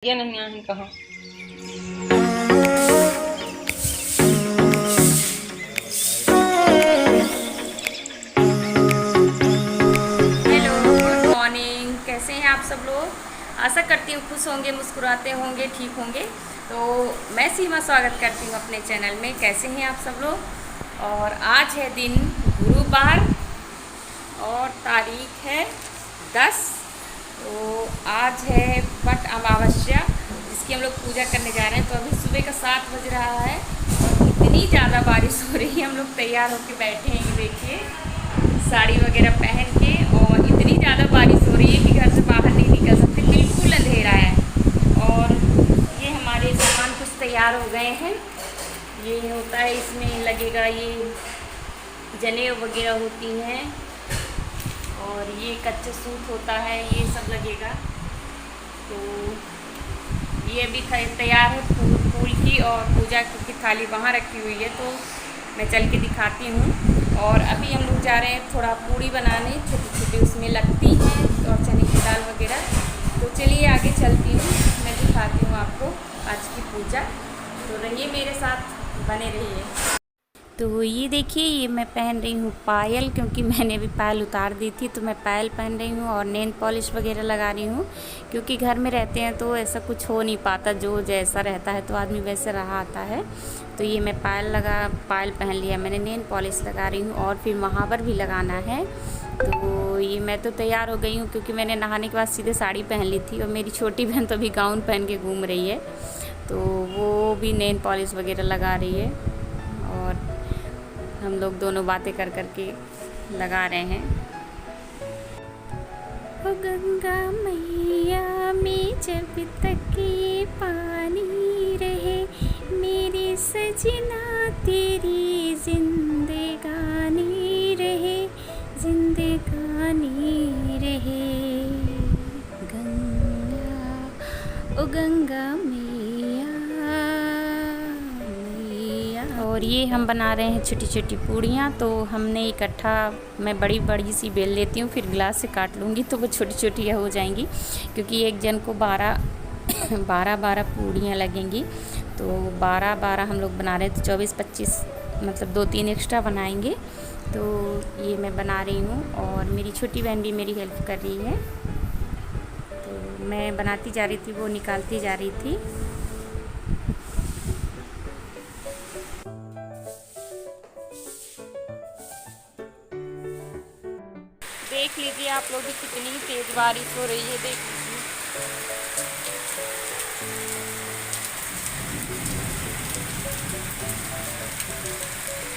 ये नहीं आही कहाँ। Hello, good morning. कैसे हैं आप सब लोग? आशा करती हूँ खुश होंगे, मुस्कुराते होंगे, ठीक होंगे। तो मैं सीमा स्वागत करती हूँ अपने चैनल में। कैसे हैं आप सब लोग? और आज है दिन गुरुवार और तारीख है 10। तो आज है वट अमावस्या, जिसकी हम लोग पूजा करने जा रहे हैं। तो अभी सुबह का 7 बज रहा है और इतनी ज़्यादा बारिश हो रही है। हम लोग तैयार होकर बैठे हैं, देखिए, साड़ी वगैरह पहन के। और इतनी ज़्यादा बारिश हो रही है कि घर से बाहर नहीं निकल सकते, बिल्कुल अंधेरा है। और ये हमारे सामान कुछ तैयार हो गए हैं। ये होता है, इसमें लगेगा, ये जनेऊ वगैरह होती हैं, और ये कच्चे सूत होता है, ये सब लगेगा। तो ये अभी तैयार है फूल की, और पूजा की थाली वहाँ रखी हुई है, तो मैं चल के दिखाती हूँ। और अभी हम लोग जा रहे हैं थोड़ा पूड़ी बनाने, छोटी छोटी उसमें लगती हैं, और चने की दाल वगैरह। तो चलिए आगे चलती हूँ, मैं दिखाती हूँ आपको आज की पूजा। तो रहिए मेरे साथ, बने रहिए। तो ये देखिए, ये मैं पहन रही हूँ पायल, क्योंकि मैंने भी पायल उतार दी थी, तो मैं पायल पहन रही हूँ। और नेल पॉलिश वगैरह लगा रही हूँ, क्योंकि घर में रहते हैं तो ऐसा कुछ हो नहीं पाता, जो जैसा रहता है तो आदमी वैसे रहा आता है। तो ये मैं पायल पहन लिया मैंने, नेल पॉलिश लगा रही हूँ, और फिर महावर भी लगाना है। तो ये मैं तो तैयार हो गई हूँ, क्योंकि मैंने नहाने के बाद सीधे साड़ी पहन ली थी, और मेरी छोटी बहन तो अभी गाउन पहन के घूम रही है, तो वो भी नेल पॉलिश वगैरह लगा रही है। और हम लोग दोनों बातें कर कर के लगा रहे हैं। ओ गंगा मैया में जब तक ये पानी रहे, मेरी सजना तेरी जिंदगानी रहे, जिंदगानी रहे। गंगा, ओ गंगा मैया। और ये हम बना रहे हैं छोटी छोटी पूड़ियाँ। तो हमने इकट्ठा, मैं बड़ी बड़ी सी बेल लेती हूँ, फिर गिलास से काट लूँगी, तो वो छोटी छोटी हो जाएंगी, क्योंकि एक जन को 12 पूड़ियाँ लगेंगी। तो 12 हम लोग बना रहे हैं, तो 24-25, मतलब 2-3 एक्स्ट्रा बनाएंगे। तो ये मैं बना रही हूँ, और मेरी छोटी बहन भी मेरी हेल्प कर रही है। तो मैं बनाती जा रही थी, वो निकालती जा रही थी। देख लीजिए आप लोग भी, कितनी तेज बारिश हो रही है, देख लीजिए।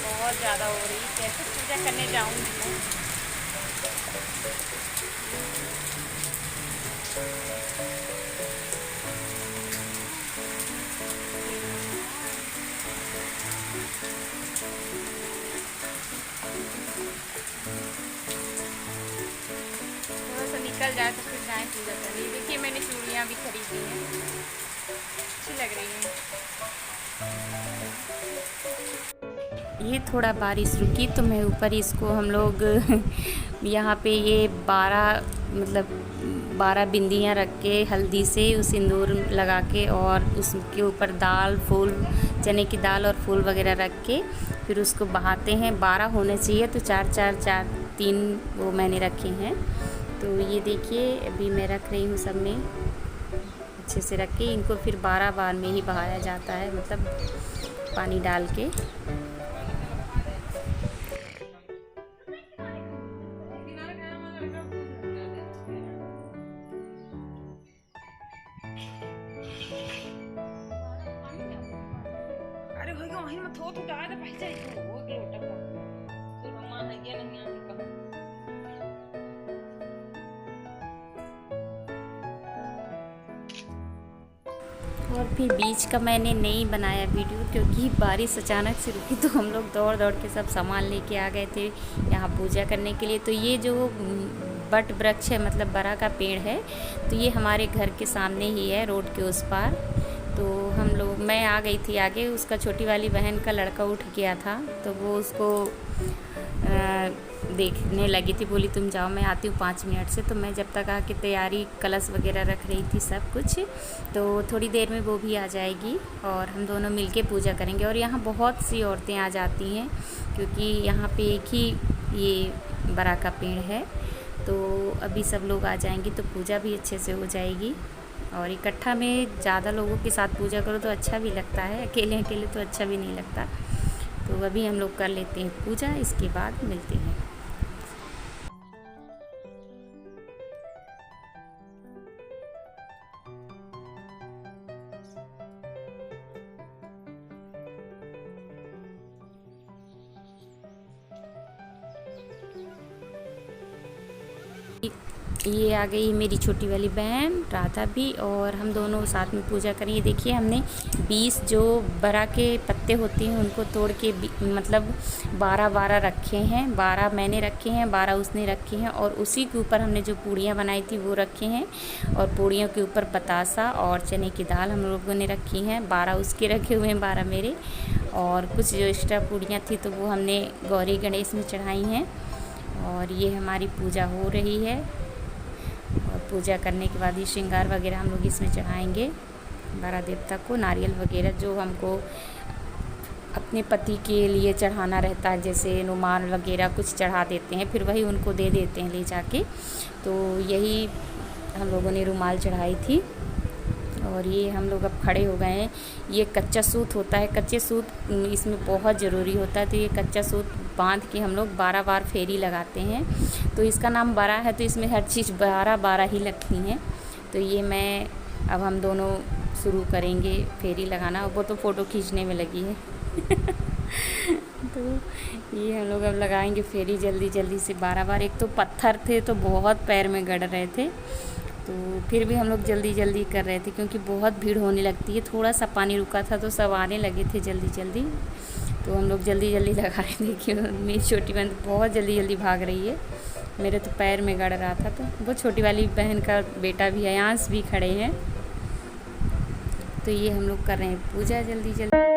बहुत ज़्यादा हो रही है, कैसे पूजा करने जाऊंगी मैं। थोड़ा सा निकल जाए तो फिर जाए पूजा करने। देखिए, मैंने चूड़ियाँ भी खरीदी हैं, अच्छी लग रही हैं। ये थोड़ा बारिश रुकी, तो मैं ऊपर इसको, हम लोग यहाँ पे ये 12 बिंदियाँ रख के, हल्दी से सिंदूर लगा के, और उसके ऊपर दाल, फूल, चने की दाल और फूल वगैरह रख के फिर उसको बहाते हैं। 12 होने चाहिए, तो 4-4-4-3 वो मैंने रखे हैं। तो ये देखिए, अभी मैं रख रही हूँ सब में, अच्छे से रख के इनको फिर 12 बार में ही बहाया जाता है, मतलब पानी डाल के। अरे भाई वहीं में थोड़ा तो डाल दे पहले ही हो गया लोटा का। फिर मम्मा है ये नहीं आही कहाँ। और फिर बीच का मैंने नहीं बनाया वीडियो, क्योंकि बारिश अचानक से रुकी, तो हम लोग दौड़ दौड़ के सब सामान लेके आ गए थे यहाँ पूजा करने के लिए। तो ये जो बट वृक्ष है, मतलब बड़ा का पेड़ है, तो ये हमारे घर के सामने ही है, रोड के उस पार। तो मैं आ गई थी आगे, उसका छोटी वाली बहन का लड़का उठ गया था, तो वो उसको देखने लगी थी, बोली तुम जाओ मैं आती हूँ 5 मिनट से। तो मैं जब तक आके तैयारी कलश वगैरह रख रही थी सब कुछ, तो थोड़ी देर में वो भी आ जाएगी और हम दोनों मिलके पूजा करेंगे। और यहाँ बहुत सी औरतें आ जाती हैं क्योंकि यहाँ पे एक ही ये बड़ा का पेड़ है, तो अभी सब लोग आ जाएंगे तो पूजा भी अच्छे से हो जाएगी। और इकट्ठा में ज़्यादा लोगों के साथ पूजा करो तो अच्छा भी लगता है, अकेले अकेले तो अच्छा भी नहीं लगता। तो अभी हम लोग कर लेते हैं पूजा, इसके बाद मिलते हैं। ये आ गई मेरी छोटी वाली बहन राधा भी, और हम दोनों साथ में पूजा करेंगे। देखिए हमने 20 जो बरा के पत्ते होते हैं उनको तोड़ के मतलब 12 रखे हैं। 12 मैंने रखे हैं, 12 उसने रखे हैं, और उसी के ऊपर हमने जो पूड़ियाँ बनाई थी वो रखे हैं। और पूड़ियों के ऊपर बतासा और चने की दाल हम लोगों ने रखी हैं। 12 उसके रखे हुए हैं, 12 मेरे। और कुछ जो एक्स्ट्रा पूड़ियाँ थी तो वो हमने गौरी गणेश में चढ़ाई हैं। और ये हमारी पूजा हो रही है, और पूजा करने के बाद ये श्रृंगार वगैरह हम लोग इसमें चढ़ाएंगे बड़ा देवता को। नारियल वगैरह जो हमको अपने पति के लिए चढ़ाना रहता है, जैसे रुमाल वगैरह कुछ चढ़ा देते हैं, फिर वही उनको दे देते हैं ले जाके। तो यही हम लोगों ने रुमाल चढ़ाई थी। और ये हम लोग अब खड़े हो गए हैं। ये कच्चा सूत होता है, कच्चे सूत इसमें बहुत ज़रूरी होता है। तो ये कच्चा सूत बांध के हम लोग 12 बार फेरी लगाते हैं। तो इसका नाम बरा है, तो इसमें हर चीज़ 12 ही लगती हैं। तो ये मैं अब हम दोनों शुरू करेंगे फेरी लगाना। वो तो फ़ोटो खींचने में लगी है तो ये हम लोग अब लगाएंगे फेरी जल्दी जल्दी से 12 बार। एक तो पत्थर थे तो बहुत पैर में गड़ रहे थे, तो फिर भी हम लोग जल्दी जल्दी कर रहे थे क्योंकि बहुत भीड़ होने लगती है। थोड़ा सा पानी रुका था तो सब आने लगे थे जल्दी जल्दी, तो हम लोग जल्दी जल्दी लगा रहे थे कि मेरी छोटी बहन बहुत जल्दी जल्दी भाग रही है। मेरे तो पैर में गड़ रहा था। तो वो छोटी वाली बहन का बेटा भी अयांश भी खड़े हैं। तो ये हम लोग कर रहे हैं पूजा जल्दी जल्दी।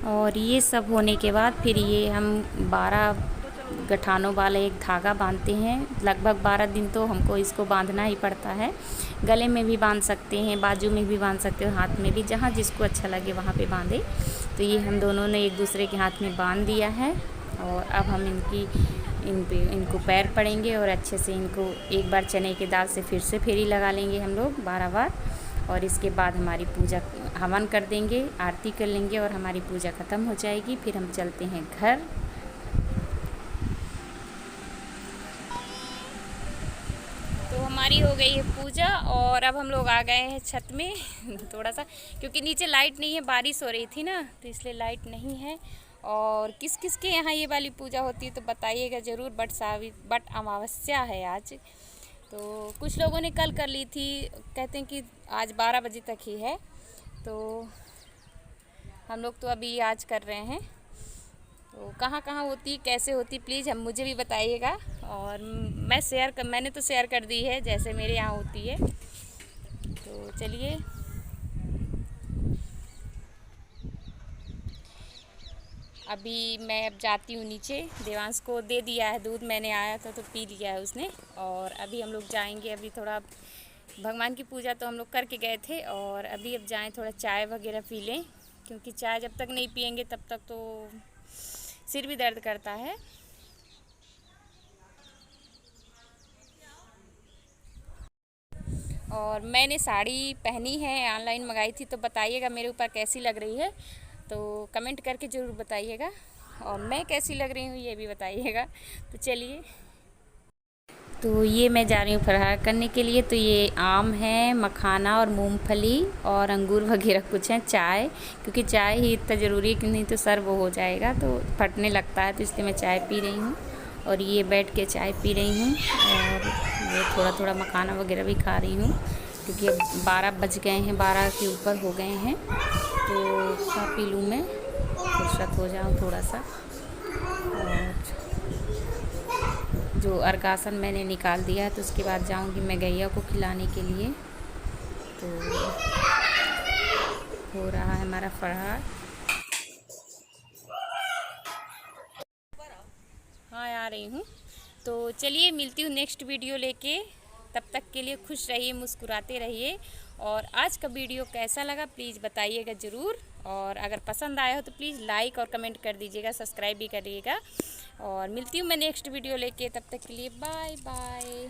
और ये सब होने के बाद फिर ये हम 12 गठानों वाला एक धागा बांधते हैं। लगभग 12 दिन तो हमको इसको बांधना ही पड़ता है। गले में भी बांध सकते हैं, बाजू में भी बांध सकते हो, हाथ में भी, जहाँ जिसको अच्छा लगे वहाँ पे बांधे। तो ये हम दोनों ने एक दूसरे के हाथ में बांध दिया है। और अब हम इनको पैर पड़ेंगे और अच्छे से इनको एक बार चने की दाल से फिर से फेरी लगा लेंगे हम लोग 12 बार। और इसके बाद हमारी पूजा हवन कर देंगे, आरती कर लेंगे और हमारी पूजा ख़त्म हो जाएगी। फिर हम चलते हैं घर। तो हमारी हमारी हो गई है पूजा और अब हम लोग आ गए हैं छत में थोड़ा सा, क्योंकि नीचे लाइट नहीं है, बारिश हो रही थी ना तो इसलिए लाइट नहीं है। और किस किस के यहाँ ये वाली पूजा होती है तो बताइएगा ज़रूर। बट अमावस्या है आज, तो कुछ लोगों ने कल कर ली थी, कहते हैं कि आज 12 बजे तक ही है, तो हम लोग तो अभी आज कर रहे हैं। तो कहाँ कहाँ होती, कैसे होती, प्लीज़ हम मुझे भी बताइएगा। और मैंने तो शेयर कर दी है जैसे मेरे यहाँ होती है। तो चलिए अभी मैं अब जाती हूँ नीचे। देवांश को दे दिया है दूध, मैंने आया था तो पी लिया है उसने। और अभी हम लोग जाएंगे, अभी थोड़ा भगवान की पूजा तो हम लोग करके गए थे और अभी अब जाएं थोड़ा चाय वगैरह पी लें, क्योंकि चाय जब तक नहीं पियेंगे तब तक तो सिर भी दर्द करता है। और मैंने साड़ी पहनी है, ऑनलाइन मंगाई थी, तो बताइएगा मेरे ऊपर कैसी लग रही है, तो कमेंट करके ज़रूर बताइएगा। और मैं कैसी लग रही हूँ ये भी बताइएगा। तो चलिए, तो ये मैं जा रही हूँ फरार करने के लिए। तो ये आम है, मखाना और मूंगफली और अंगूर वगैरह कुछ है, चाय, क्योंकि चाय ही इतना ज़रूरी है कि नहीं तो सर वो हो जाएगा तो फटने लगता है, तो इसलिए मैं चाय पी रही हूँ। और ये बैठ के चाय पी रही हूँ और ये थोड़ा थोड़ा मखाना वगैरह भी खा रही हूँ, क्योंकि अब 12 बज गए हैं, 12 के ऊपर हो गए हैं, तो खा पी लूँ मैं, फुर्सत हो जाऊँ थोड़ा सा। और जो अर्कासन मैंने निकाल दिया है तो उसके बाद जाऊंगी मैं गैया को खिलाने के लिए। तो हो रहा है हमारा फरार। हाँ आ रही हूँ। तो चलिए मिलती हूँ नेक्स्ट वीडियो लेके, तब तक के लिए खुश रहिए, मुस्कुराते रहिए। और आज का वीडियो कैसा लगा प्लीज़ बताइएगा ज़रूर। और अगर पसंद आया हो तो प्लीज़ लाइक और कमेंट कर दीजिएगा, सब्सक्राइब भी करिएगा। और मिलती हूँ मैं नेक्स्ट वीडियो लेके, तब तक के लिए बाय बाय।